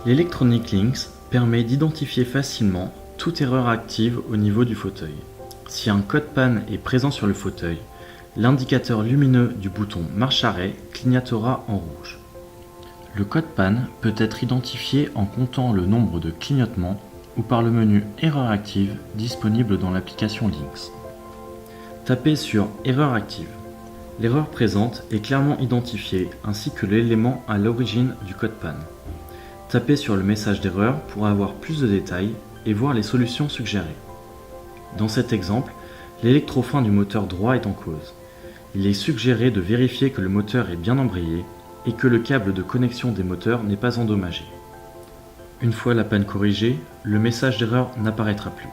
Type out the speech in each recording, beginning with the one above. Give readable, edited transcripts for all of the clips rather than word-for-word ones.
L'Electronic Links permet d'identifier facilement toute erreur active au niveau du fauteuil. Si un code panne est présent sur le fauteuil, l'indicateur lumineux du bouton marche-arrêt clignotera en rouge. Le code panne peut être identifié en comptant le nombre de clignotements ou par le menu Erreur active disponible dans l'application Links. Tapez sur Erreur active. L'erreur présente est clairement identifiée ainsi que l'élément à l'origine du code panne. Tapez sur le message d'erreur pour avoir plus de détails et voir les solutions suggérées. Dans cet exemple, l'électrofrein du moteur droit est en cause. Il est suggéré de vérifier que le moteur est bien embrayé et que le câble de connexion des moteurs n'est pas endommagé. Une fois la panne corrigée, le message d'erreur n'apparaîtra plus.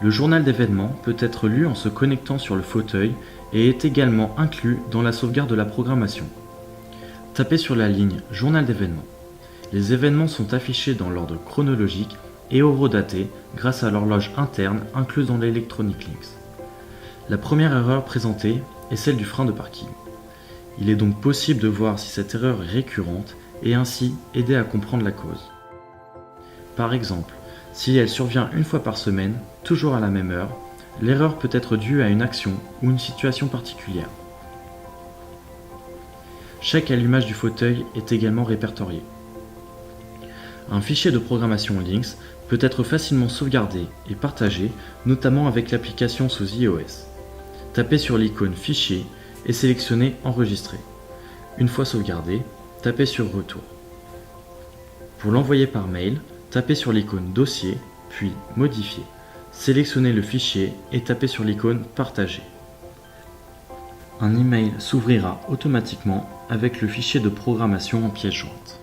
Le journal d'événements peut être lu en se connectant sur le fauteuil et est également inclus dans la sauvegarde de la programmation. Tapez sur la ligne Journal d'événements. Les événements sont affichés dans l'ordre chronologique et horodatés grâce à l'horloge interne incluse dans l'Electronic Links. La première erreur présentée est celle du frein de parking. Il est donc possible de voir si cette erreur est récurrente et ainsi aider à comprendre la cause. Par exemple, si elle survient une fois par semaine, toujours à la même heure, l'erreur peut être due à une action ou une situation particulière. Chaque allumage du fauteuil est également répertorié. Un fichier de programmation Links peut être facilement sauvegardé et partagé, notamment avec l'application sous iOS. Tapez sur l'icône Fichier et sélectionnez Enregistrer. Une fois sauvegardé, tapez sur Retour. Pour l'envoyer par mail, tapez sur l'icône Dossier, puis Modifier. Sélectionnez le fichier et tapez sur l'icône Partager. Un email s'ouvrira automatiquement avec le fichier de programmation en pièce jointe.